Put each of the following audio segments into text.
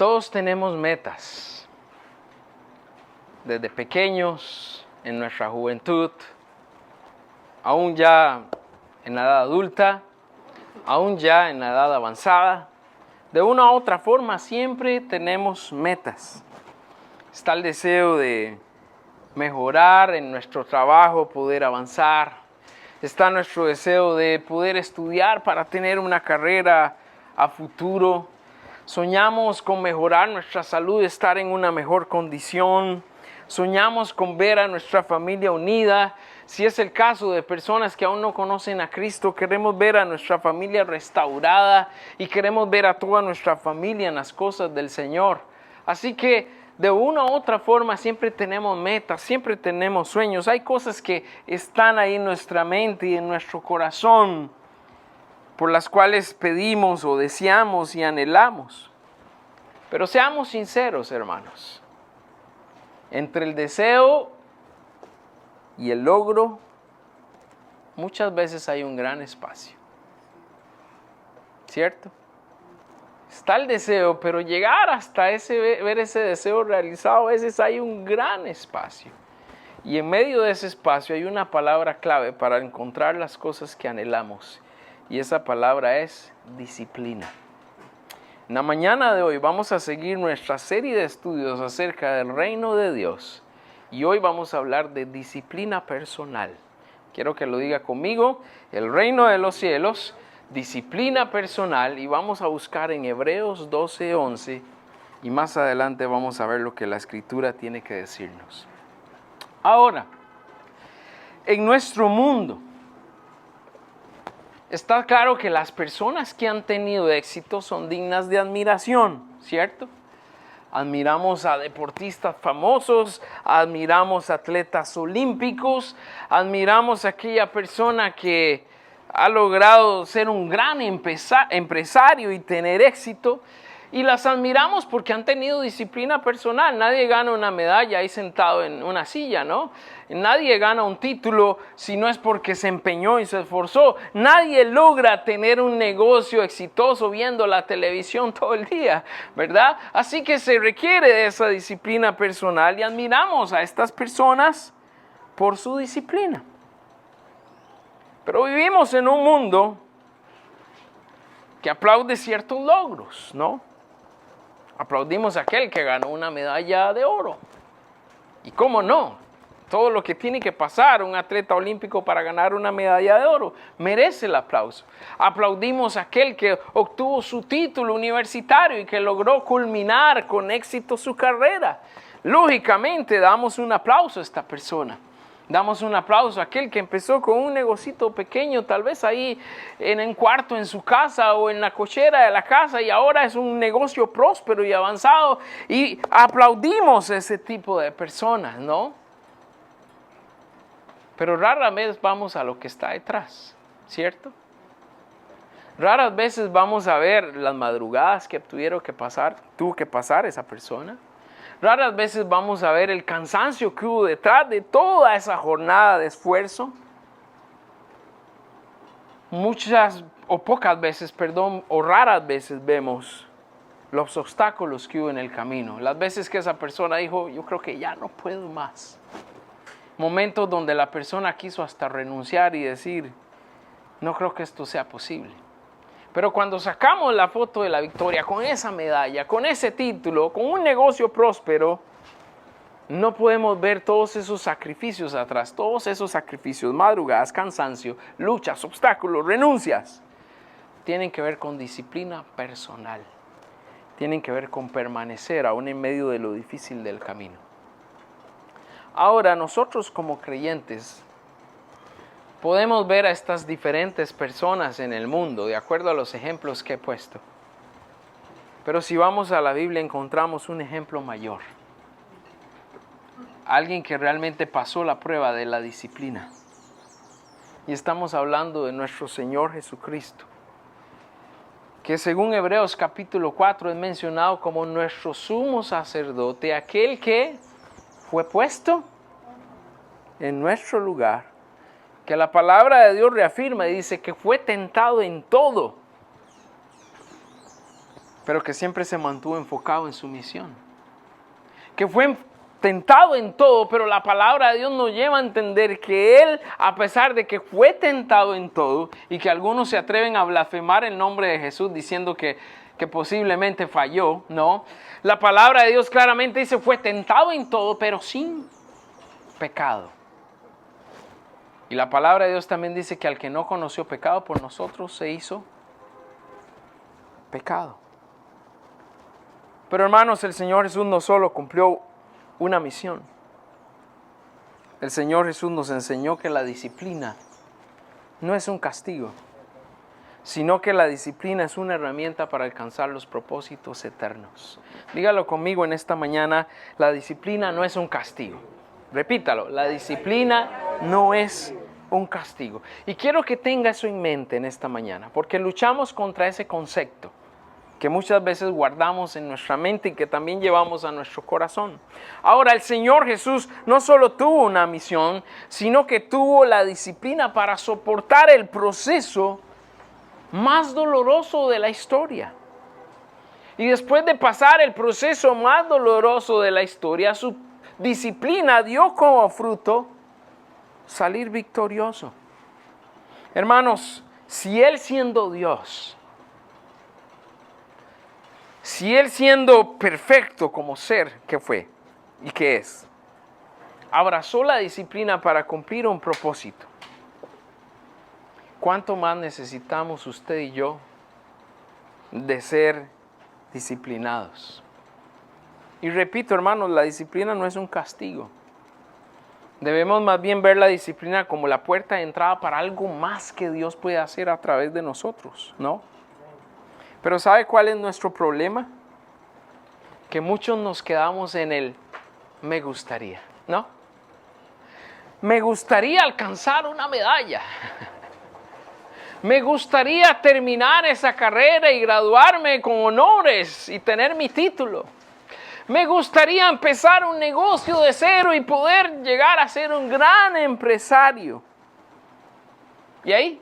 Todos tenemos metas, desde pequeños, en nuestra juventud, aún ya en la edad adulta, aún ya en la edad avanzada. De una u otra forma siempre tenemos metas. Está el deseo de mejorar en nuestro trabajo, poder avanzar. Está nuestro deseo de poder estudiar para tener una carrera a futuro. Soñamos con mejorar nuestra salud, estar en una mejor condición. Soñamos con ver a nuestra familia unida. Si es el caso de personas que aún no conocen a Cristo, queremos ver a nuestra familia restaurada y queremos ver a toda nuestra familia en las cosas del Señor. Así que de una u otra forma siempre tenemos metas, siempre tenemos sueños. Hay cosas que están ahí en nuestra mente y en nuestro corazón, por las cuales pedimos o deseamos y anhelamos. Pero seamos sinceros, hermanos. Entre el deseo y el logro, muchas veces hay un gran espacio. ¿Cierto? Está el deseo, pero llegar hasta ver ese deseo realizado, a veces hay un gran espacio. Y en medio de ese espacio hay una palabra clave para encontrar las cosas que anhelamos. Y esa palabra es disciplina. En la mañana de hoy vamos a seguir nuestra serie de estudios acerca del reino de Dios. Y hoy vamos a hablar de disciplina personal. Quiero que lo diga conmigo, el reino de los cielos, disciplina personal. Y vamos a buscar en Hebreos 12:11. Y más adelante vamos a ver lo que la Escritura tiene que decirnos. Ahora, en nuestro mundo, está claro que las personas que han tenido éxito son dignas de admiración, ¿cierto? Admiramos a deportistas famosos, admiramos a atletas olímpicos, admiramos a aquella persona que ha logrado ser un gran empresario y tener éxito. Y las admiramos porque han tenido disciplina personal. Nadie gana una medalla ahí sentado en una silla, ¿no? Nadie gana un título si no es porque se empeñó y se esforzó. Nadie logra tener un negocio exitoso viendo la televisión todo el día, ¿verdad? Así que se requiere de esa disciplina personal y admiramos a estas personas por su disciplina. Pero vivimos en un mundo que aplaude ciertos logros, ¿no? Aplaudimos a aquel que ganó una medalla de oro. ¿Y cómo no? Todo lo que tiene que pasar un atleta olímpico para ganar una medalla de oro merece el aplauso. Aplaudimos a aquel que obtuvo su título universitario y que logró culminar con éxito su carrera. Lógicamente damos un aplauso a esta persona. Damos un aplauso a aquel que empezó con un negocito pequeño, tal vez ahí en un cuarto en su casa o en la cochera de la casa, y ahora es un negocio próspero y avanzado, y aplaudimos a ese tipo de personas, ¿no? Pero rara vez vamos a lo que está detrás, ¿cierto? Raras veces vamos a ver las madrugadas que tuvo que pasar esa persona. Raras veces vamos a ver el cansancio que hubo detrás de toda esa jornada de esfuerzo. Raras veces vemos los obstáculos que hubo en el camino. Las veces que esa persona dijo, yo creo que ya no puedo más. Momentos donde la persona quiso hasta renunciar y decir, no creo que esto sea posible. Pero cuando sacamos la foto de la victoria con esa medalla, con ese título, con un negocio próspero, no podemos ver todos esos sacrificios atrás, todos esos sacrificios, madrugadas, cansancio, luchas, obstáculos, renuncias. Tienen que ver con disciplina personal. Tienen que ver con permanecer aún en medio de lo difícil del camino. Ahora, nosotros como creyentes podemos ver a estas diferentes personas en el mundo, de acuerdo a los ejemplos que he puesto. Pero si vamos a la Biblia encontramos un ejemplo mayor. Alguien que realmente pasó la prueba de la disciplina. Y estamos hablando de nuestro Señor Jesucristo, que según Hebreos capítulo 4 es mencionado como nuestro sumo sacerdote, aquel que fue puesto en nuestro lugar, que la palabra de Dios reafirma y dice que fue tentado en todo, pero que siempre se mantuvo enfocado en su misión. Que fue tentado en todo, pero la palabra de Dios nos lleva a entender que Él, a pesar de que fue tentado en todo, y que algunos se atreven a blasfemar el nombre de Jesús diciendo que posiblemente falló, ¿no? La palabra de Dios claramente dice, fue tentado en todo, pero sin pecado. Y la palabra de Dios también dice que al que no conoció pecado por nosotros se hizo pecado. Pero hermanos, el Señor Jesús no solo cumplió una misión. El Señor Jesús nos enseñó que la disciplina no es un castigo, sino que la disciplina es una herramienta para alcanzar los propósitos eternos. Dígalo conmigo en esta mañana, la disciplina no es un castigo. Repítalo, la disciplina no es un castigo. Y quiero que tenga eso en mente en esta mañana, porque luchamos contra ese concepto que muchas veces guardamos en nuestra mente y que también llevamos a nuestro corazón. Ahora, el Señor Jesús no solo tuvo una misión, sino que tuvo la disciplina para soportar el proceso más doloroso de la historia. Y después de pasar el proceso más doloroso de la historia, su disciplina dio como fruto salir victorioso. Hermanos, si Él siendo Dios, si Él siendo perfecto como ser que fue y que es, abrazó la disciplina para cumplir un propósito, ¿cuánto más necesitamos usted y yo de ser disciplinados? Y repito, hermanos, la disciplina no es un castigo. Debemos más bien ver la disciplina como la puerta de entrada para algo más que Dios puede hacer a través de nosotros, ¿no? Pero ¿sabe cuál es nuestro problema? Que muchos nos quedamos en el me gustaría, ¿no? Me gustaría alcanzar una medalla. Me gustaría terminar esa carrera y graduarme con honores y tener mi título. Me gustaría empezar un negocio de cero y poder llegar a ser un gran empresario. Y ahí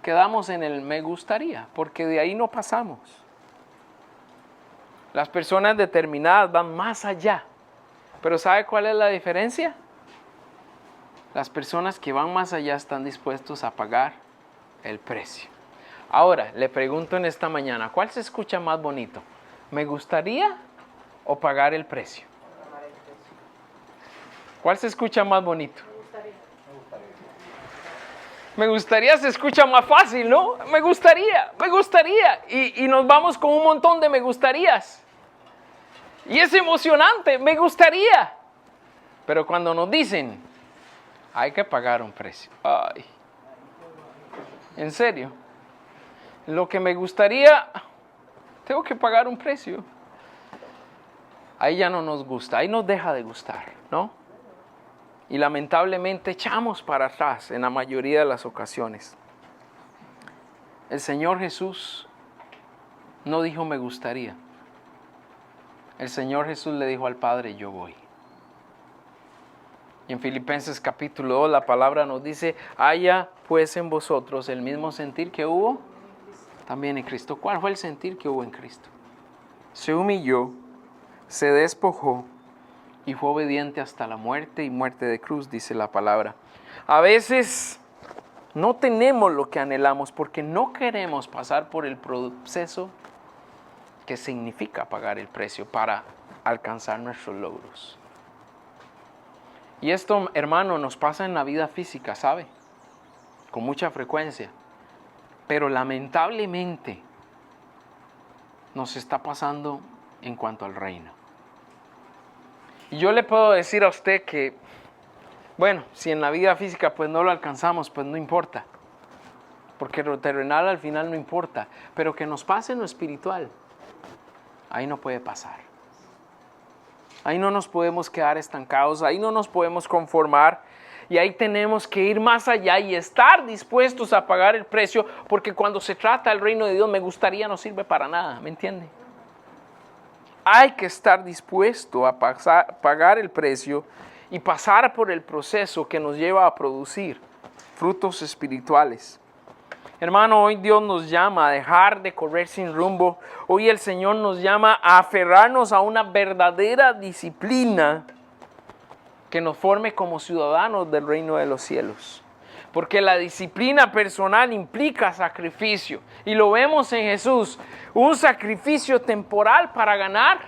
quedamos en el me gustaría, porque de ahí no pasamos. Las personas determinadas van más allá. Pero ¿sabe cuál es la diferencia? Las personas que van más allá están dispuestos a pagar el precio. Ahora, le pregunto en esta mañana, ¿cuál se escucha más bonito? ¿Me gustaría o pagar el precio? ¿Cuál se escucha más bonito? Me gustaría se escucha más fácil, ¿no? Me gustaría. Y nos vamos con un montón de me gustarías. Y es emocionante, me gustaría. Pero cuando nos dicen, hay que pagar un precio. Ay, en serio. Lo que me gustaría, tengo que pagar un precio. Ahí ya no nos gusta, ahí nos deja de gustar, ¿no? Y lamentablemente echamos para atrás en la mayoría de las ocasiones. El Señor Jesús no dijo me gustaría. El Señor Jesús le dijo al Padre, yo voy. Y en Filipenses capítulo 2 la palabra nos dice, haya pues en vosotros el mismo sentir que hubo también en Cristo. ¿Cuál fue el sentir que hubo en Cristo? Se humilló, se despojó y fue obediente hasta la muerte y muerte de cruz, dice la palabra. A veces no tenemos lo que anhelamos porque no queremos pasar por el proceso que significa pagar el precio para alcanzar nuestros logros. Y esto, hermano, nos pasa en la vida física, ¿sabe? Con mucha frecuencia. Pero lamentablemente nos está pasando en cuanto al reino. Y yo le puedo decir a usted que, bueno, si en la vida física pues no lo alcanzamos, pues no importa. Porque lo terrenal al final no importa. Pero que nos pase en lo espiritual, ahí no puede pasar. Ahí no nos podemos quedar estancados, ahí no nos podemos conformar. Y ahí tenemos que ir más allá y estar dispuestos a pagar el precio, porque cuando se trata del reino de Dios, me gustaría no sirve para nada, ¿me entiende? Hay que estar dispuesto a pagar el precio y pasar por el proceso que nos lleva a producir frutos espirituales. Hermano, hoy Dios nos llama a dejar de correr sin rumbo. Hoy el Señor nos llama a aferrarnos a una verdadera disciplina que nos forme como ciudadanos del reino de los cielos. Porque la disciplina personal implica sacrificio. Y lo vemos en Jesús. Un sacrificio temporal para ganar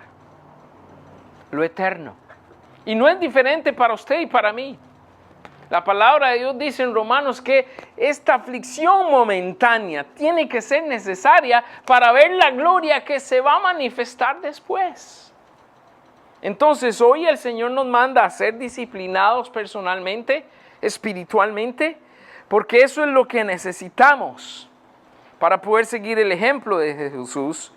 lo eterno. Y no es diferente para usted y para mí. La palabra de Dios dice en Romanos que esta aflicción momentánea tiene que ser necesaria para ver la gloria que se va a manifestar después. Entonces hoy el Señor nos manda a ser disciplinados personalmente, espiritualmente, porque eso es lo que necesitamos para poder seguir el ejemplo de Jesús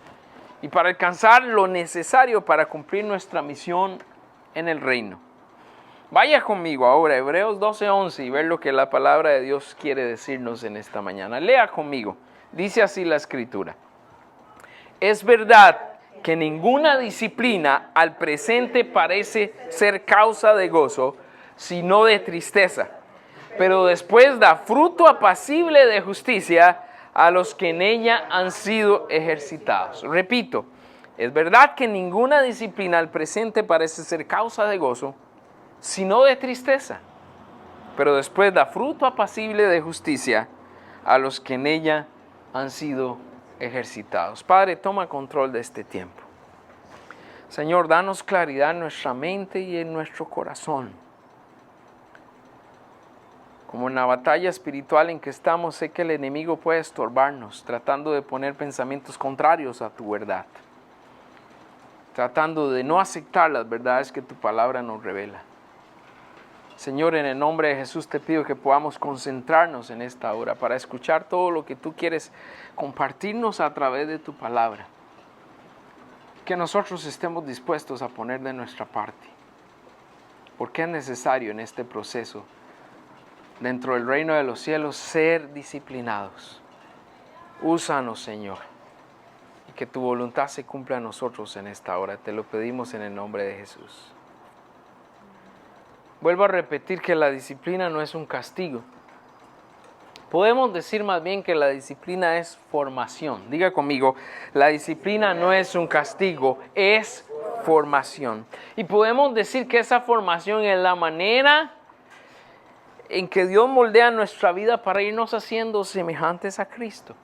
y para alcanzar lo necesario para cumplir nuestra misión en el reino. Vaya conmigo ahora a Hebreos 12:11 y ver lo que la palabra de Dios quiere decirnos en esta mañana. Lea conmigo. Dice así la Escritura. Es verdad que ninguna disciplina al presente parece ser causa de gozo, sino de tristeza. Pero después da fruto apacible de justicia a los que en ella han sido ejercitados. Repito, es verdad que ninguna disciplina al presente parece ser causa de gozo, sino de tristeza, pero después da fruto apacible de justicia a los que en ella han sido ejercitados. Padre, toma control de este tiempo. Señor, danos claridad en nuestra mente y en nuestro corazón. Como en la batalla espiritual en que estamos, sé que el enemigo puede estorbarnos, tratando de poner pensamientos contrarios a tu verdad, tratando de no aceptar las verdades que tu palabra nos revela. Señor, en el nombre de Jesús te pido que podamos concentrarnos en esta hora para escuchar todo lo que tú quieres compartirnos a través de tu palabra. Que nosotros estemos dispuestos a poner de nuestra parte, porque es necesario en este proceso, dentro del reino de los cielos, ser disciplinados. Úsanos, Señor, y que tu voluntad se cumpla en nosotros en esta hora. Te lo pedimos en el nombre de Jesús. Vuelvo a repetir que la disciplina no es un castigo. Podemos decir más bien que la disciplina es formación. Diga conmigo, la disciplina no es un castigo, es formación. Y podemos decir que esa formación es la manera en que Dios moldea nuestra vida para irnos haciendo semejantes a Cristo.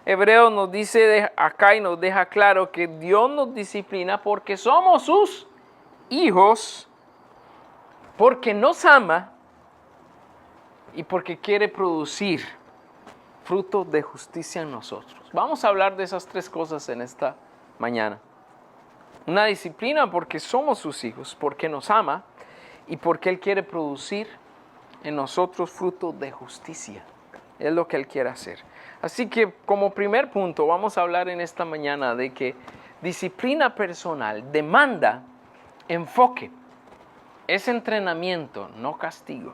Hebreos nos dice acá y nos deja claro que Dios nos disciplina porque somos sus hijos, porque nos ama y porque quiere producir frutos de justicia en nosotros. Vamos a hablar de esas tres cosas en esta mañana. Una disciplina porque somos sus hijos, porque nos ama y porque Él quiere producir en nosotros frutos de justicia. Es lo que Él quiere hacer. Así que como primer punto vamos a hablar en esta mañana de que disciplina personal demanda enfoque. Es entrenamiento, no castigo.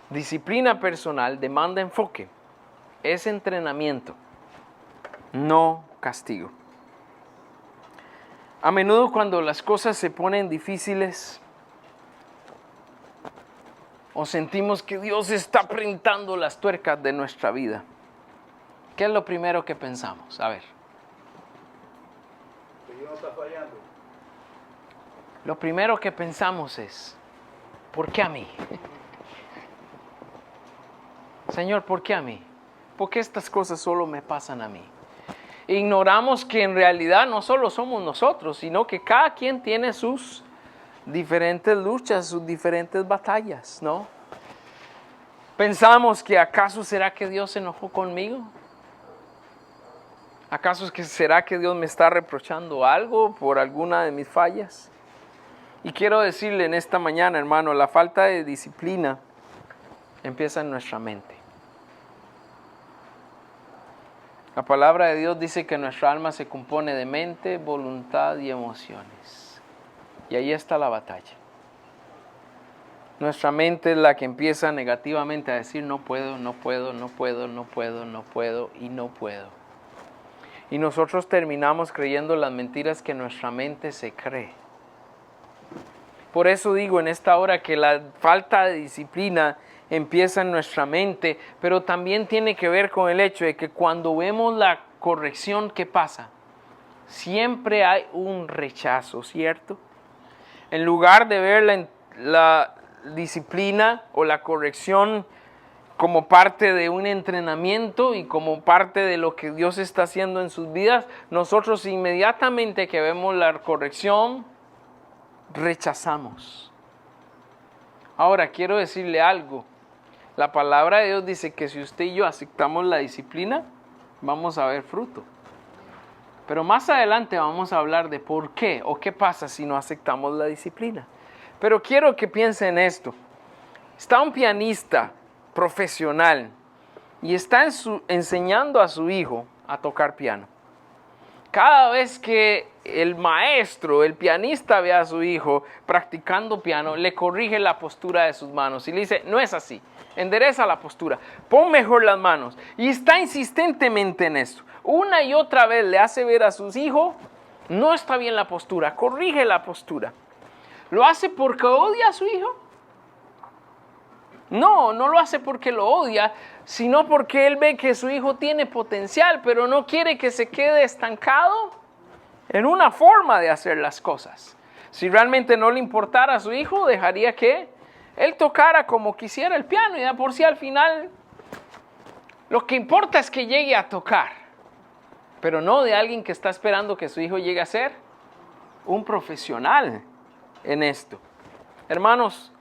Disciplina personal demanda enfoque. Es entrenamiento, no castigo. A menudo cuando las cosas se ponen difíciles o sentimos que Dios está apretando las tuercas de nuestra vida, ¿qué es lo primero que pensamos? A ver. Que Dios no está fallando. Lo primero que pensamos es, ¿por qué a mí? Señor, ¿por qué a mí? ¿Por qué estas cosas solo me pasan a mí? Ignoramos que en realidad no solo somos nosotros, sino que cada quien tiene sus diferentes luchas, sus diferentes batallas, ¿no? Pensamos que ¿acaso será que Dios se enojó conmigo? ¿Acaso será que Dios me está reprochando algo por alguna de mis fallas? Y quiero decirle en esta mañana, hermano, la falta de disciplina empieza en nuestra mente. La palabra de Dios dice que nuestra alma se compone de mente, voluntad y emociones. Y ahí está la batalla. Nuestra mente es la que empieza negativamente a decir no puedo, no puedo, no puedo, no puedo, no puedo y no puedo. Y nosotros terminamos creyendo las mentiras que nuestra mente se cree. Por eso digo en esta hora que la falta de disciplina empieza en nuestra mente, pero también tiene que ver con el hecho de que cuando vemos la corrección, ¿qué pasa? Siempre hay un rechazo, ¿cierto? En lugar de ver la disciplina o la corrección como parte de un entrenamiento y como parte de lo que Dios está haciendo en sus vidas, nosotros inmediatamente que vemos la corrección, rechazamos. Ahora, quiero decirle algo. La palabra de Dios dice que si usted y yo aceptamos la disciplina, vamos a ver fruto. Pero más adelante vamos a hablar de por qué o qué pasa si no aceptamos la disciplina. Pero quiero que piense en esto. Está un pianista profesional y está enseñando a su hijo a tocar piano. Cada vez que el maestro, el pianista ve a su hijo practicando piano, le corrige la postura de sus manos y le dice, no es así, endereza la postura, pon mejor las manos. Y está insistentemente en esto. Una y otra vez le hace ver a sus hijos, no está bien la postura, corrige la postura. ¿Lo hace porque odia a su hijo? No, no lo hace porque lo odia, sino porque él ve que su hijo tiene potencial, pero no quiere que se quede estancado en una forma de hacer las cosas. Si realmente no le importara a su hijo, dejaría que él tocara como quisiera el piano y de por sí al final lo que importa es que llegue a tocar, pero no de alguien que está esperando que su hijo llegue a ser un profesional en esto. Hermanos,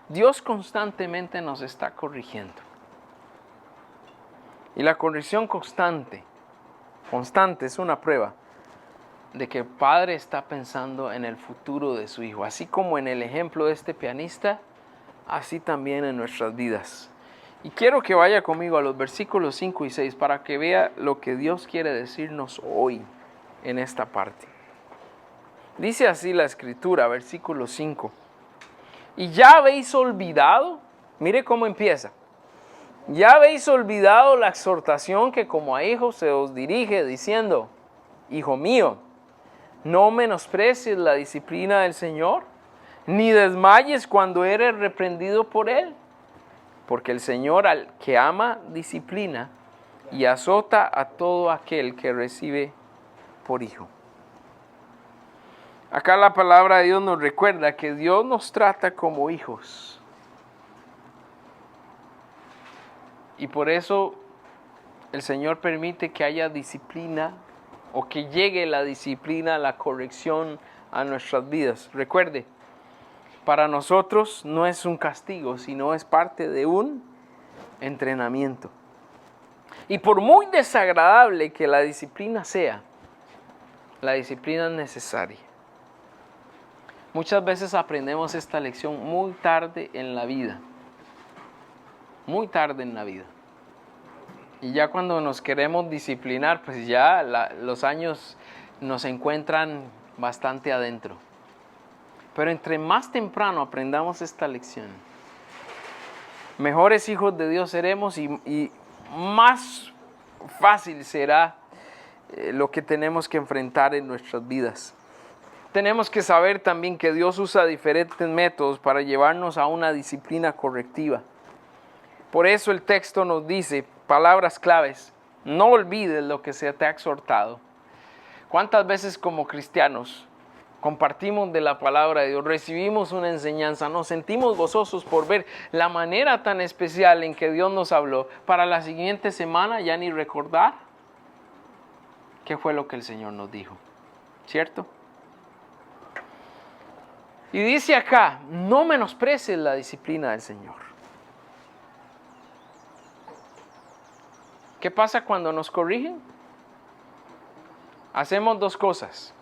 Dios constantemente nos está corrigiendo. Y la corrección constante es una prueba de que el padre está pensando en el futuro de su hijo. Así como en el ejemplo de este pianista, así también en nuestras vidas. Y quiero que vaya conmigo a los versículos 5 y 6 para que vea lo que Dios quiere decirnos hoy en esta parte. Dice así la escritura, versículo 5. Y ya habéis olvidado, mire cómo empieza. Ya habéis olvidado la exhortación que como a hijos se os dirige diciendo, hijo mío, no menosprecies la disciplina del Señor, ni desmayes cuando eres reprendido por Él. Porque el Señor al que ama disciplina y azota a todo aquel que recibe por hijo. Acá la palabra de Dios nos recuerda que Dios nos trata como hijos. Y por eso el Señor permite que haya disciplina o que llegue la disciplina, la corrección a nuestras vidas. Recuerde, para nosotros no es un castigo, sino es parte de un entrenamiento. Y por muy desagradable que la disciplina sea, la disciplina es necesaria. Muchas veces aprendemos esta lección muy tarde en la vida. Muy tarde en la vida. Y ya cuando nos queremos disciplinar, pues ya los años nos encuentran bastante adentro. Pero entre más temprano aprendamos esta lección, mejores hijos de Dios seremos y más fácil será lo que tenemos que enfrentar en nuestras vidas. Tenemos que saber también que Dios usa diferentes métodos para llevarnos a una disciplina correctiva. Por eso el texto nos dice, palabras claves, no olvides lo que se te ha exhortado. ¿Cuántas veces como cristianos compartimos de la palabra de Dios, recibimos una enseñanza, nos sentimos gozosos por ver la manera tan especial en que Dios nos habló, para la siguiente semana ya ni recordar qué fue lo que el Señor nos dijo? ¿Cierto? Y dice acá, no menosprecies la disciplina del Señor. ¿Qué pasa cuando nos corrigen? Hacemos dos cosas.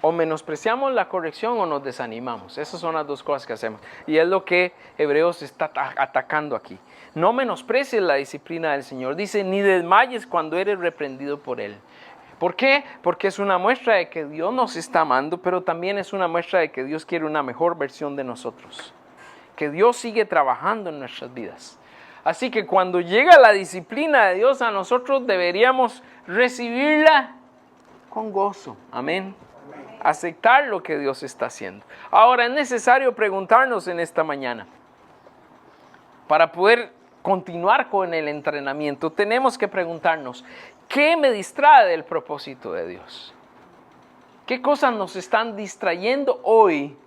O menospreciamos la corrección o nos desanimamos. Esas son las dos cosas que hacemos. Y es lo que Hebreos está atacando aquí. No menosprecies la disciplina del Señor. Dice, ni desmayes cuando eres reprendido por Él. ¿Por qué? Porque es una muestra de que Dios nos está amando, pero también es una muestra de que Dios quiere una mejor versión de nosotros. Que Dios sigue trabajando en nuestras vidas. Así que cuando llega la disciplina de Dios a nosotros deberíamos recibirla con gozo. Amén. Aceptar lo que Dios está haciendo. Ahora es necesario preguntarnos en esta mañana, para poder continuar con el entrenamiento, tenemos que preguntarnos, ¿qué me distrae del propósito de Dios? ¿Qué cosas nos están distrayendo hoy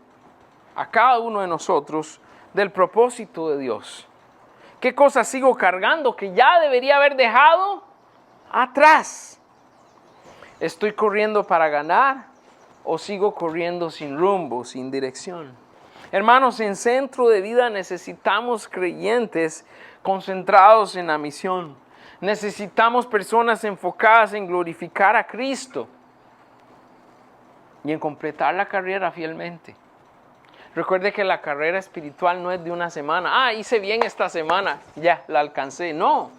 a cada uno de nosotros del propósito de Dios? ¿Qué cosas sigo cargando que ya debería haber dejado atrás? ¿Estoy corriendo para ganar o sigo corriendo sin rumbo, sin dirección? Hermanos, en Centro de Vida necesitamos creyentes concentrados en la misión. Necesitamos personas enfocadas en glorificar a Cristo y en completar la carrera fielmente. Recuerde que la carrera espiritual no es de una semana. Hice bien esta semana, ya la alcancé. No.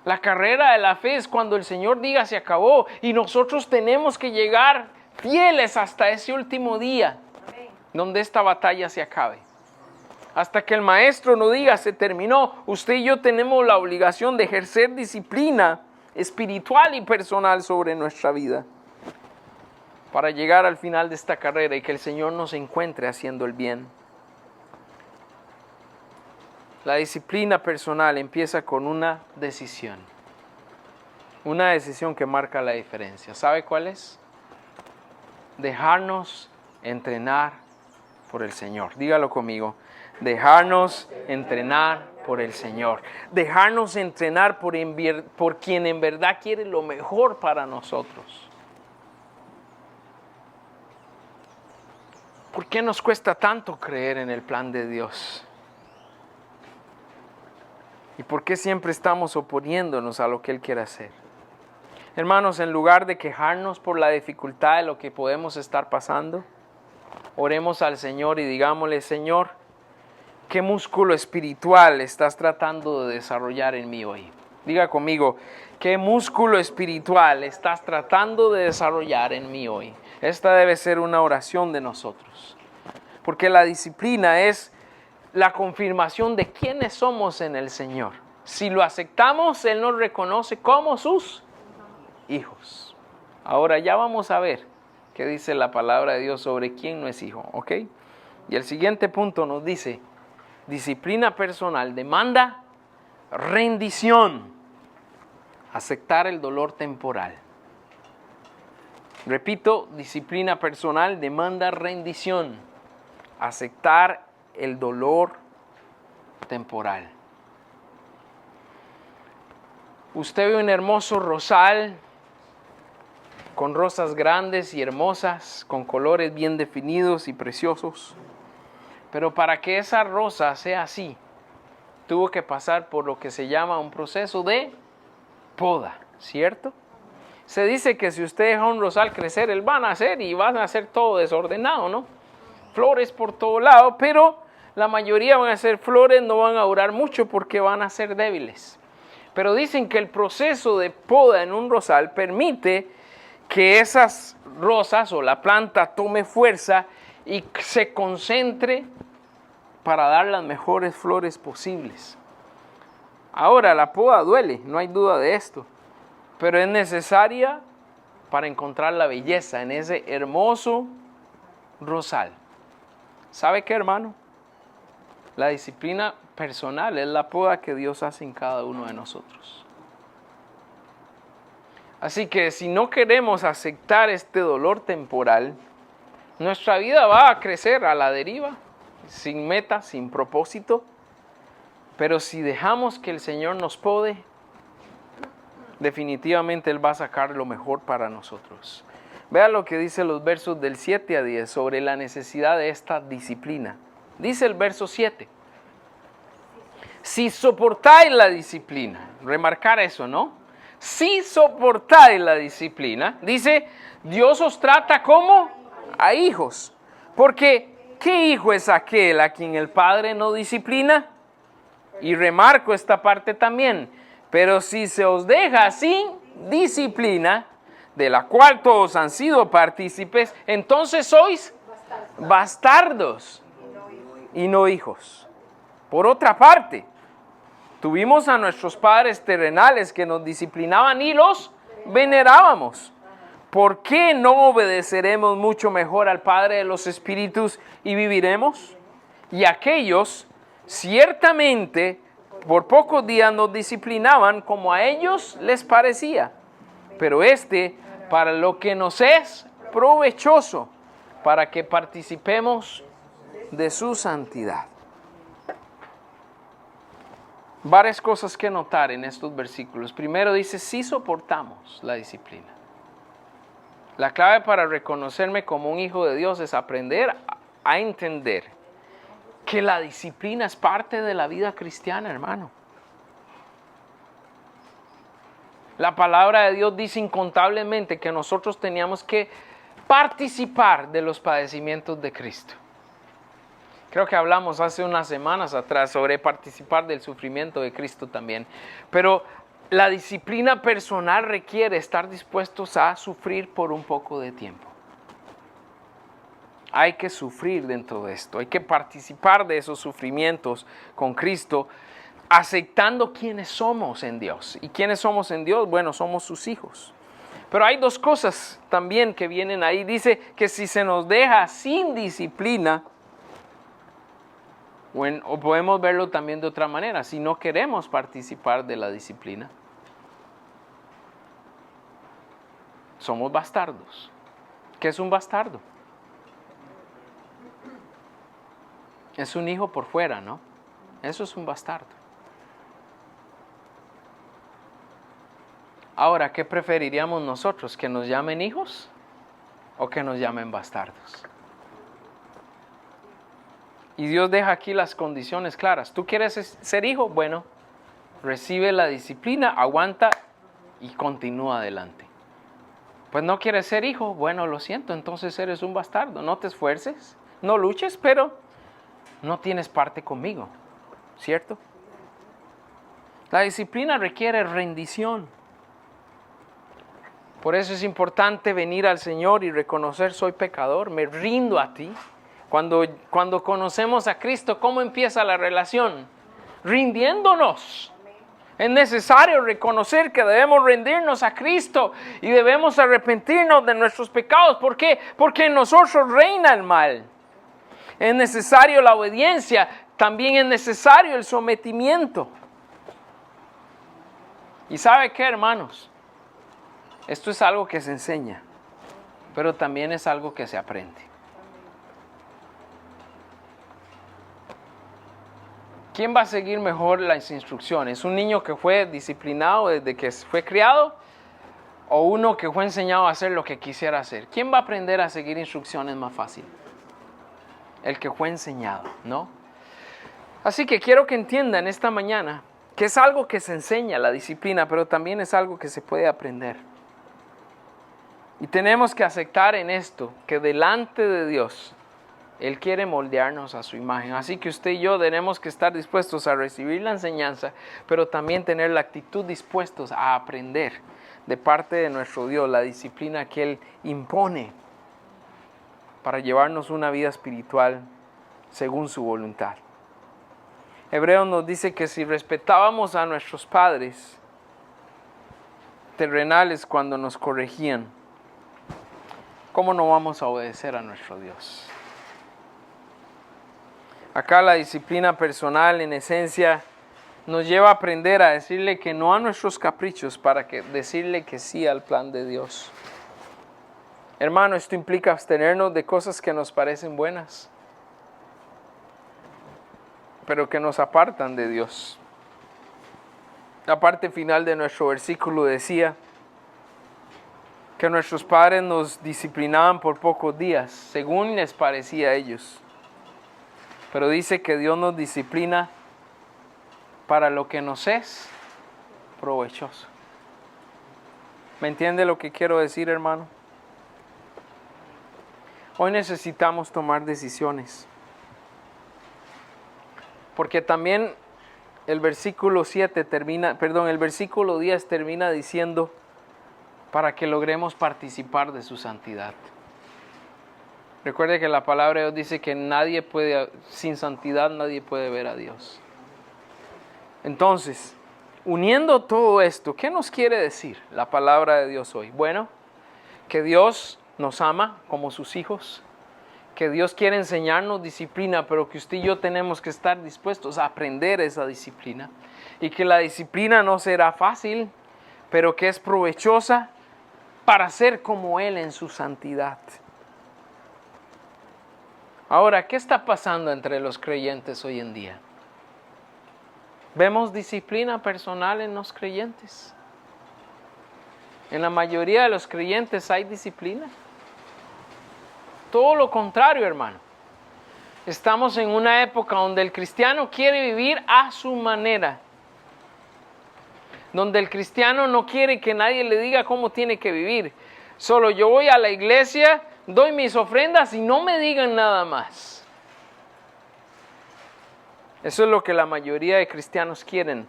La carrera de la fe es cuando el Señor diga se acabó y nosotros tenemos que llegar fieles hasta ese último día. Amén. Donde esta batalla se acabe. Hasta que el maestro nos diga se terminó. Usted y yo tenemos la obligación de ejercer disciplina espiritual y personal sobre nuestra vida, para llegar al final de esta carrera y que el Señor nos encuentre haciendo el bien. La disciplina personal empieza con una decisión que marca la diferencia. ¿Sabe cuál es? Dejarnos entrenar por el Señor. Dígalo conmigo. Dejarnos entrenar por el Señor. Dejarnos entrenar por quien en verdad quiere lo mejor para nosotros. ¿Por qué nos cuesta tanto creer en el plan de Dios? ¿Y por qué siempre estamos oponiéndonos a lo que Él quiere hacer? Hermanos, en lugar de quejarnos por la dificultad de lo que podemos estar pasando, oremos al Señor y digámosle, Señor, ¿qué músculo espiritual estás tratando de desarrollar en mí hoy? Diga conmigo, ¿qué músculo espiritual estás tratando de desarrollar en mí hoy? Esta debe ser una oración de nosotros, porque la disciplina es la confirmación de quiénes somos en el Señor. Si lo aceptamos, Él nos reconoce como sus hijos. Ahora ya vamos a ver qué dice la palabra de Dios sobre quién no es hijo, ¿ok? Y el siguiente punto nos dice, disciplina personal demanda rendición, aceptar el dolor temporal. Repito, disciplina personal demanda rendición, aceptar el dolor temporal. Usted ve un hermoso rosal con rosas grandes y hermosas, con colores bien definidos y preciosos. Pero para que esa rosa sea así, tuvo que pasar por lo que se llama un proceso de poda, ¿cierto? Se dice que si usted deja un rosal crecer, él va a nacer y va a nacer todo desordenado, ¿no? Flores por todo lado, pero la mayoría van a ser flores, no van a durar mucho porque van a ser débiles. Pero dicen que el proceso de poda en un rosal permite que esas rosas o la planta tome fuerza y se concentre para dar las mejores flores posibles. Ahora, la poda duele, no hay duda de esto, pero es necesaria para encontrar la belleza en ese hermoso rosal. ¿Sabe qué, hermano? La disciplina personal es la poda que Dios hace en cada uno de nosotros. Así que si no queremos aceptar este dolor temporal, nuestra vida va a crecer a la deriva, sin meta, sin propósito. Pero si dejamos que el Señor nos pode, definitivamente Él va a sacar lo mejor para nosotros. Vea lo que dice los versos del 7 a 10 sobre la necesidad de esta disciplina. Dice el verso 7. Si soportáis la disciplina, remarcar eso, ¿no? Si soportáis la disciplina, dice, Dios os trata como a hijos. Porque, ¿qué hijo es aquel a quien el Padre no disciplina? Y remarco esta parte también. Pero si se os deja sin disciplina, de la cual todos han sido partícipes, entonces sois bastardos y no hijos. Por otra parte, tuvimos a nuestros padres terrenales que nos disciplinaban y los venerábamos. ¿Por qué no obedeceremos mucho mejor al Padre de los Espíritus y viviremos? Y aquellos Ciertamente, por pocos días nos disciplinaban como a ellos les parecía, pero para lo que nos es provechoso, para que participemos de su santidad. Varias cosas que notar en estos versículos. Primero dice, sí soportamos la disciplina. La clave para reconocerme como un hijo de Dios es aprender a entender que la disciplina es parte de la vida cristiana, hermano. La palabra de Dios dice incontablemente que nosotros teníamos que participar de los padecimientos de Cristo. Creo que hablamos hace unas semanas atrás sobre participar del sufrimiento de Cristo también. Pero la disciplina personal requiere estar dispuestos a sufrir por un poco de tiempo. Hay que sufrir dentro de esto, hay que participar de esos sufrimientos con Cristo, aceptando quiénes somos en Dios. ¿Y quiénes somos en Dios? Bueno, somos sus hijos. Pero hay dos cosas también que vienen ahí. Dice que si se nos deja sin disciplina, o podemos verlo también de otra manera, si no queremos participar de la disciplina, somos bastardos. ¿Qué es un bastardo? Es un hijo por fuera, ¿no? Eso es un bastardo. Ahora, ¿qué preferiríamos nosotros? ¿Que nos llamen hijos o que nos llamen bastardos? Y Dios deja aquí las condiciones claras. ¿Tú quieres ser hijo? Bueno, recibe la disciplina, aguanta y continúa adelante. Pues no quieres ser hijo, bueno, lo siento, entonces eres un bastardo. No te esfuerces, no luches, pero no tienes parte conmigo, ¿cierto? La disciplina requiere rendición. Por eso es importante venir al Señor y reconocer: soy pecador, me rindo a ti. Cuando conocemos a Cristo, ¿cómo empieza la relación? Rindiéndonos. Es necesario reconocer que debemos rendirnos a Cristo y debemos arrepentirnos de nuestros pecados. ¿Por qué? Porque en nosotros reina el mal. Es necesario la obediencia, también es necesario el sometimiento. ¿Y sabe qué, hermanos? Esto es algo que se enseña, pero también es algo que se aprende. ¿Quién va a seguir mejor las instrucciones? ¿Un niño que fue disciplinado desde que fue criado? ¿O uno que fue enseñado a hacer lo que quisiera hacer? ¿Quién va a aprender a seguir instrucciones más fácil? El que fue enseñado, ¿no? Así que quiero que entiendan esta mañana que es algo que se enseña, la disciplina, pero también es algo que se puede aprender. Y tenemos que aceptar en esto que delante de Dios Él quiere moldearnos a su imagen. Así que usted y yo tenemos que estar dispuestos a recibir la enseñanza, pero también tener la actitud dispuestos a aprender de parte de nuestro Dios la disciplina que Él impone para llevarnos una vida espiritual según su voluntad. Hebreos nos dice que si respetábamos a nuestros padres terrenales cuando nos corregían, ¿cómo no vamos a obedecer a nuestro Dios? Acá la disciplina personal, en esencia, nos lleva a aprender a decirle que no a nuestros caprichos para decirle que sí al plan de Dios. Hermano, esto implica abstenernos de cosas que nos parecen buenas, pero que nos apartan de Dios. La parte final de nuestro versículo decía que nuestros padres nos disciplinaban por pocos días, según les parecía a ellos. Pero dice que Dios nos disciplina para lo que nos es provechoso. ¿Me entiende lo que quiero decir, hermano? Hoy necesitamos tomar decisiones. Porque también el versículo 10 termina diciendo para que logremos participar de su santidad. Recuerde que la palabra de Dios dice que sin santidad nadie puede ver a Dios. Entonces, uniendo todo esto, ¿qué nos quiere decir la palabra de Dios hoy? Bueno, que Dios nos ama como sus hijos, que Dios quiere enseñarnos disciplina, pero que usted y yo tenemos que estar dispuestos a aprender esa disciplina. Y que la disciplina no será fácil, pero que es provechosa para ser como Él en su santidad. Ahora, ¿qué está pasando entre los creyentes hoy en día? ¿Vemos disciplina personal en los creyentes? En la mayoría de los creyentes hay disciplina. Todo lo contrario, hermano. Estamos en una época donde el cristiano quiere vivir a su manera. Donde el cristiano no quiere que nadie le diga cómo tiene que vivir. Solo yo voy a la iglesia, doy mis ofrendas y no me digan nada más. Eso es lo que la mayoría de cristianos quieren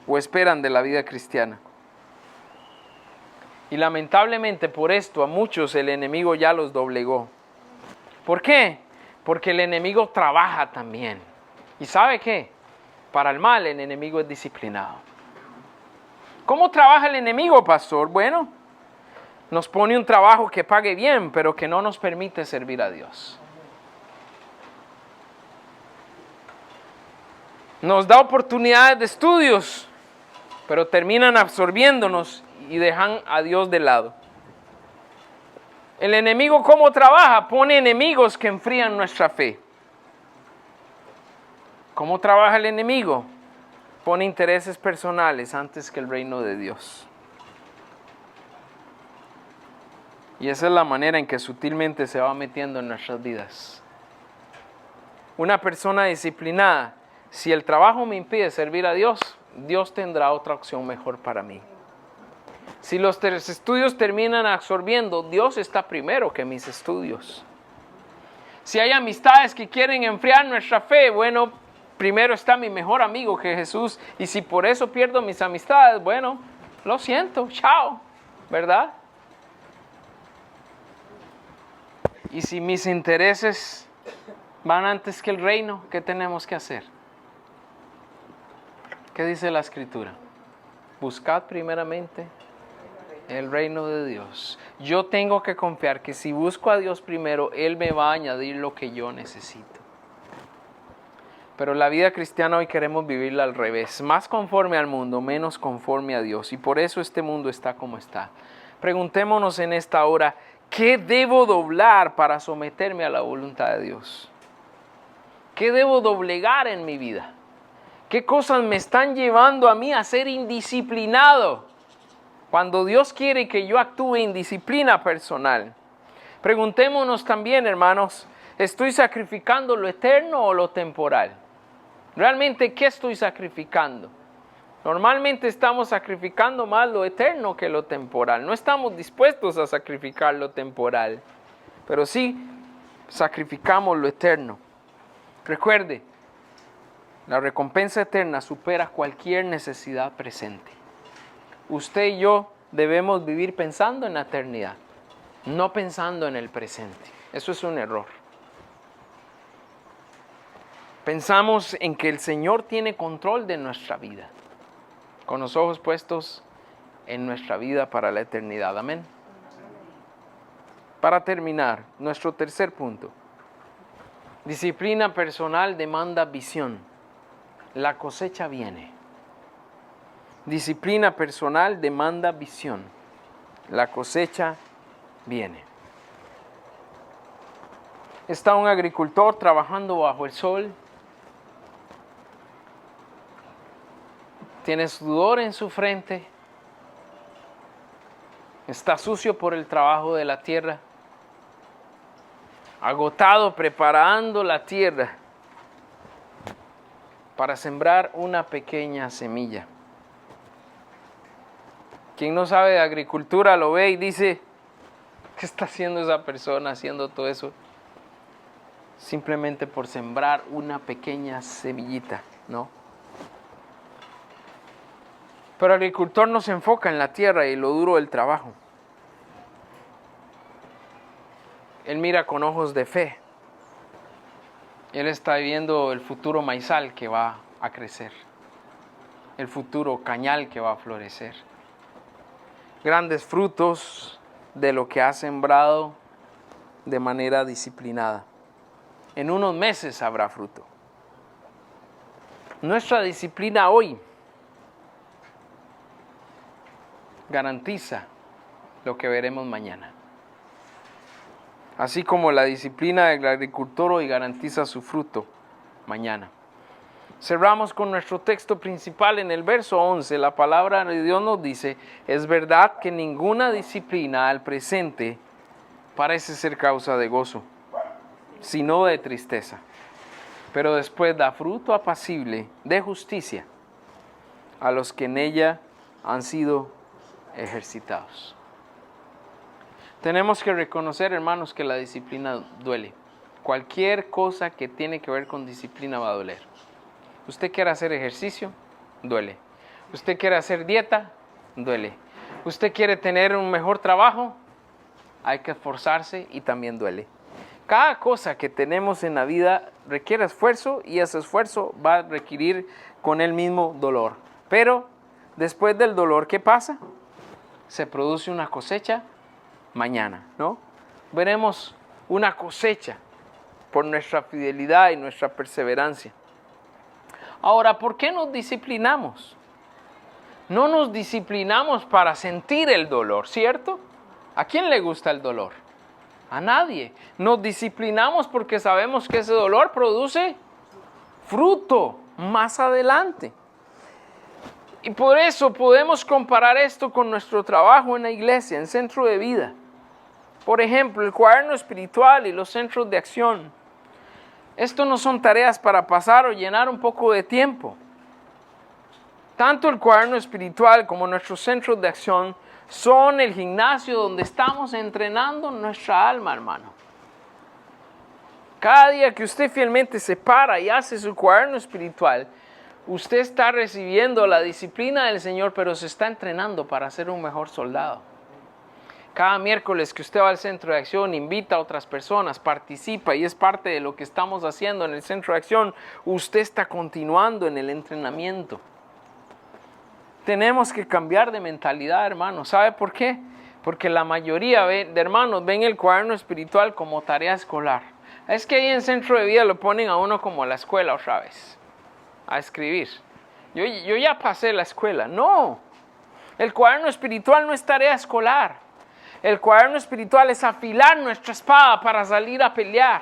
o esperan de la vida cristiana. Y lamentablemente por esto a muchos el enemigo ya los doblegó. ¿Por qué? Porque el enemigo trabaja también. ¿Y sabe qué? Para el mal el enemigo es disciplinado. ¿Cómo trabaja el enemigo, pastor? Bueno, nos pone un trabajo que pague bien, pero que no nos permite servir a Dios. Nos da oportunidades de estudios, pero terminan absorbiéndonos y dejan a Dios de lado. El enemigo, ¿cómo trabaja? Pone enemigos que enfrían nuestra fe. ¿Cómo trabaja el enemigo? Pone intereses personales antes que el reino de Dios. Y esa es la manera en que sutilmente se va metiendo en nuestras vidas. Una persona disciplinada, si el trabajo me impide servir a Dios, Dios tendrá otra opción mejor para mí. Si los estudios terminan absorbiendo, Dios está primero que mis estudios. Si hay amistades que quieren enfriar nuestra fe, bueno, primero está mi mejor amigo que Jesús. Y si por eso pierdo mis amistades, bueno, lo siento, chao, ¿verdad? Y si mis intereses van antes que el reino, ¿qué tenemos que hacer? ¿Qué dice la Escritura? Buscad primeramente el reino de Dios. Yo tengo que confiar que si busco a Dios primero, Él me va a añadir lo que yo necesito. Pero la vida cristiana hoy queremos vivirla al revés. Más conforme al mundo, menos conforme a Dios. Y por eso este mundo está como está. Preguntémonos en esta hora, ¿qué debo doblar para someterme a la voluntad de Dios? ¿Qué debo doblegar en mi vida? ¿Qué cosas me están llevando a mí a ser indisciplinado? Cuando Dios quiere que yo actúe en disciplina personal. Preguntémonos también, hermanos, ¿estoy sacrificando lo eterno o lo temporal? ¿Realmente qué estoy sacrificando? Normalmente estamos sacrificando más lo eterno que lo temporal. No estamos dispuestos a sacrificar lo temporal, pero sí sacrificamos lo eterno. Recuerde, la recompensa eterna supera cualquier necesidad presente. Usted y yo debemos vivir pensando en la eternidad, no pensando en el presente. Eso es un error. Pensamos en que el Señor tiene control de nuestra vida, con los ojos puestos en nuestra vida para la eternidad. Amén. Para terminar, nuestro tercer punto. Disciplina personal demanda visión. La cosecha viene. Disciplina personal demanda visión. La cosecha viene. Está un agricultor trabajando bajo el sol. Tiene sudor en su frente. Está sucio por el trabajo de la tierra. Agotado preparando la tierra para sembrar una pequeña semilla. Quien no sabe de agricultura lo ve y dice, ¿qué está haciendo esa persona haciendo todo eso? Simplemente por sembrar una pequeña semillita, ¿no? Pero el agricultor no se enfoca en la tierra y lo duro del trabajo. Él mira con ojos de fe. Él está viendo el futuro maizal que va a crecer, el futuro cañal que va a florecer. Grandes frutos de lo que ha sembrado de manera disciplinada. En unos meses habrá fruto. Nuestra disciplina hoy garantiza lo que veremos mañana. Así como la disciplina del agricultor hoy garantiza su fruto mañana. Cerramos con nuestro texto principal en el verso 11. La palabra de Dios nos dice: es verdad que ninguna disciplina al presente parece ser causa de gozo, sino de tristeza. Pero después da fruto apacible de justicia a los que en ella han sido ejercitados. Tenemos que reconocer, hermanos, que la disciplina duele. Cualquier cosa que tiene que ver con disciplina va a doler. Usted quiere hacer ejercicio, duele. Usted quiere hacer dieta, duele. Usted quiere tener un mejor trabajo, hay que esforzarse y también duele. Cada cosa que tenemos en la vida requiere esfuerzo y ese esfuerzo va a requerir con el mismo dolor. Pero después del dolor, ¿qué pasa? Se produce una cosecha mañana, ¿no? Veremos una cosecha por nuestra fidelidad y nuestra perseverancia. Ahora, ¿por qué nos disciplinamos? No nos disciplinamos para sentir el dolor, ¿cierto? ¿A quién le gusta el dolor? A nadie. Nos disciplinamos porque sabemos que ese dolor produce fruto más adelante. Y por eso podemos comparar esto con nuestro trabajo en la iglesia, en Centro de Vida. Por ejemplo, el cuaderno espiritual y los centros de acción. Esto no son tareas para pasar o llenar un poco de tiempo. Tanto el cuaderno espiritual como nuestros centros de acción son el gimnasio donde estamos entrenando nuestra alma, hermano. Cada día que usted fielmente se para y hace su cuaderno espiritual, usted está recibiendo la disciplina del Señor, pero se está entrenando para ser un mejor soldado. Cada miércoles que usted va al centro de acción, invita a otras personas, participa y es parte de lo que estamos haciendo en el centro de acción. Usted está continuando en el entrenamiento. Tenemos que cambiar de mentalidad, hermanos. ¿Sabe por qué? Porque la mayoría de hermanos ven el cuaderno espiritual como tarea escolar. Es que ahí en Centro de Vida lo ponen a uno como a la escuela otra vez, a escribir. Yo ya pasé la escuela. No, el cuaderno espiritual no es tarea escolar. El cuaderno espiritual es afilar nuestra espada para salir a pelear.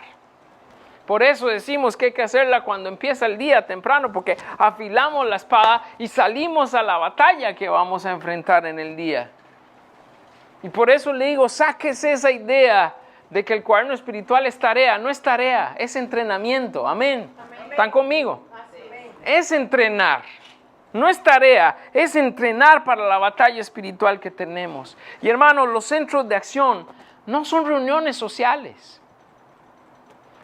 Por eso decimos que hay que hacerla cuando empieza el día temprano, porque afilamos la espada y salimos a la batalla que vamos a enfrentar en el día. Y por eso le digo, sáquese esa idea de que el cuaderno espiritual es tarea. No es tarea, es entrenamiento. Amén. Amén. ¿Están conmigo? Amén. Es entrenar. No es tarea, es entrenar para la batalla espiritual que tenemos. Y hermanos, los centros de acción no son reuniones sociales.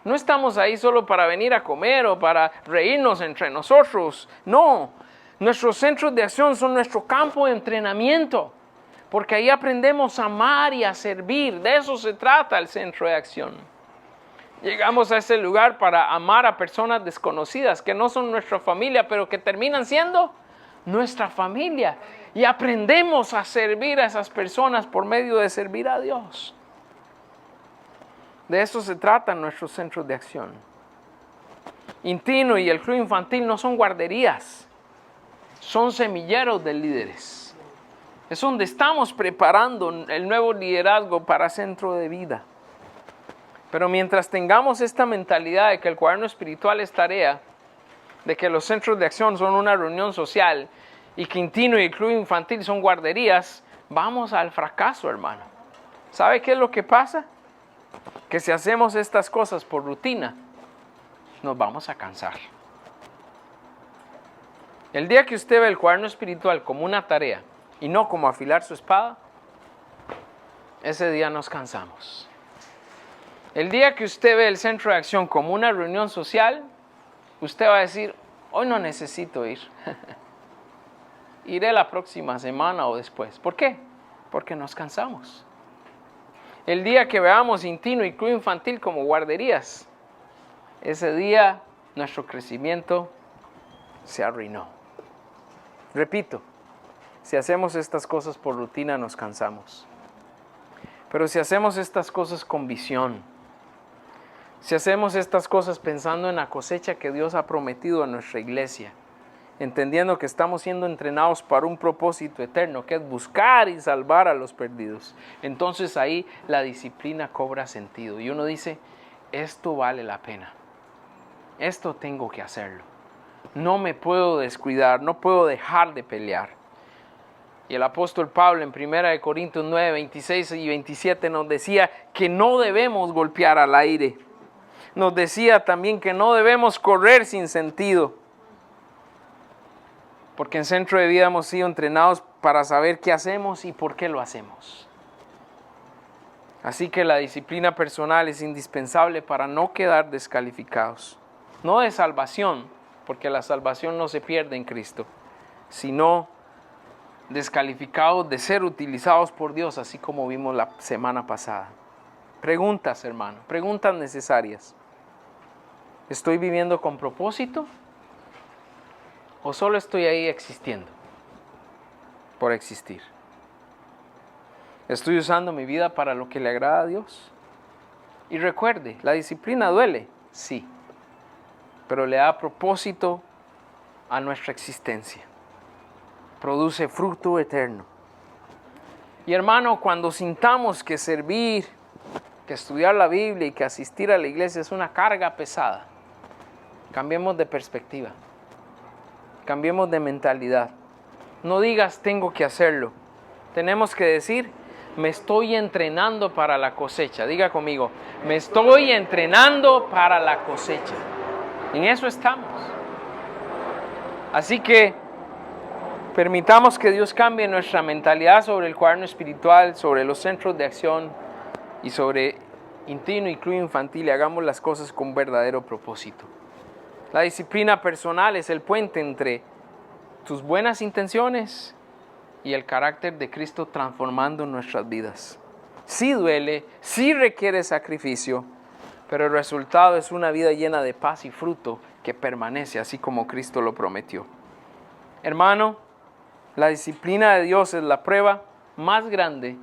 No estamos ahí solo para venir a comer o para reírnos entre nosotros. No, nuestros centros de acción son nuestro campo de entrenamiento. Porque ahí aprendemos a amar y a servir. De eso se trata el centro de acción. Llegamos a ese lugar para amar a personas desconocidas que no son nuestra familia, pero que terminan siendo nuestra familia. Y aprendemos a servir a esas personas por medio de servir a Dios. De eso se trata nuestros centros de acción. Intino y el club infantil no son guarderías, son semilleros de líderes. Es donde estamos preparando el nuevo liderazgo para Centro de Vida. Pero mientras tengamos esta mentalidad de que el cuaderno espiritual es tarea, de que los centros de acción son una reunión social y que Intino y el club infantil son guarderías, vamos al fracaso, hermano. ¿Sabe qué es lo que pasa? Que si hacemos estas cosas por rutina, nos vamos a cansar. El día que usted ve el cuaderno espiritual como una tarea y no como afilar su espada, ese día nos cansamos. El día que usted ve el centro de acción como una reunión social, usted va a decir, hoy no necesito ir. Iré la próxima semana o después. ¿Por qué? Porque nos cansamos. El día que veamos Intino y Club Infantil como guarderías, ese día nuestro crecimiento se arruinó. Repito, si hacemos estas cosas por rutina nos cansamos. Pero si hacemos estas cosas con visión, Si hacemos estas cosas pensando en la cosecha que Dios ha prometido a nuestra iglesia, entendiendo que estamos siendo entrenados para un propósito eterno, que es buscar y salvar a los perdidos, entonces ahí la disciplina cobra sentido. Y uno dice, esto vale la pena. Esto tengo que hacerlo. No me puedo descuidar, no puedo dejar de pelear. Y el apóstol Pablo en 1 Corintios 9, 26 y 27 nos decía que no debemos golpear al aire. Nos decía también que no debemos correr sin sentido. Porque en Centro de Vida hemos sido entrenados para saber qué hacemos y por qué lo hacemos. Así que la disciplina personal es indispensable para no quedar descalificados. No de salvación, porque la salvación no se pierde en Cristo, sino descalificados de ser utilizados por Dios, así como vimos la semana pasada. Preguntas, hermano, preguntas necesarias. ¿Estoy viviendo con propósito? ¿O solo estoy ahí existiendo por existir? ¿Estoy usando mi vida para lo que le agrada a Dios? Y recuerde, la disciplina duele, sí, pero le da propósito a nuestra existencia. Produce fruto eterno. Y hermano, cuando sintamos que servir, que estudiar la Biblia y que asistir a la iglesia es una carga pesada, cambiemos de perspectiva. Cambiemos de mentalidad. No digas tengo que hacerlo. Tenemos que decir me estoy entrenando para la cosecha. Diga conmigo, me estoy entrenando para la cosecha. En eso estamos. Así que permitamos que Dios cambie nuestra mentalidad sobre el cuaderno espiritual, sobre los centros de acción y sobre Intino y Club Infantil, y hagamos las cosas con verdadero propósito. La disciplina personal es el puente entre tus buenas intenciones y el carácter de Cristo transformando nuestras vidas. Sí duele, sí requiere sacrificio, pero el resultado es una vida llena de paz y fruto que permanece así como Cristo lo prometió. Hermano, la disciplina de Dios es la prueba más grande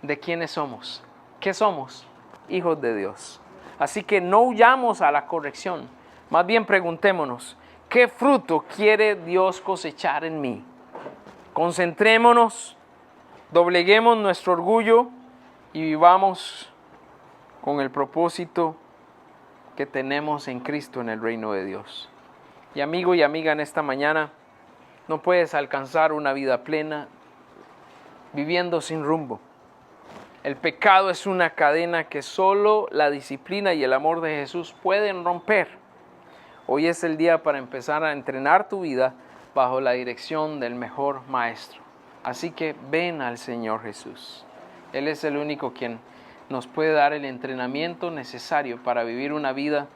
de quiénes somos. ¿Qué somos? Hijos de Dios. Así que no huyamos a la corrección. Más bien preguntémonos, ¿qué fruto quiere Dios cosechar en mí? Concentrémonos, dobleguemos nuestro orgullo y vivamos con el propósito que tenemos en Cristo en el reino de Dios. Y amigo y amiga, en esta mañana no puedes alcanzar una vida plena viviendo sin rumbo. El pecado es una cadena que solo la disciplina y el amor de Jesús pueden romper. Hoy es el día para empezar a entrenar tu vida bajo la dirección del mejor maestro. Así que ven al Señor Jesús. Él es el único quien nos puede dar el entrenamiento necesario para vivir una vida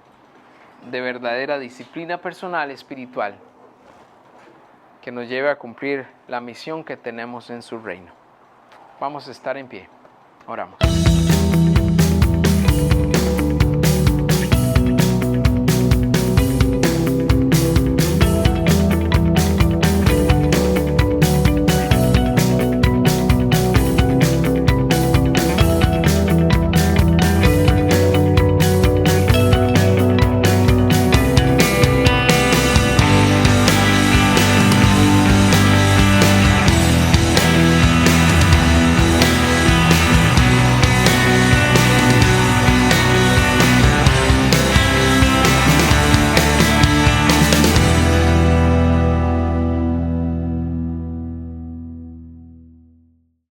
de verdadera disciplina personal espiritual que nos lleve a cumplir la misión que tenemos en su reino. Vamos a estar en pie. Oramos.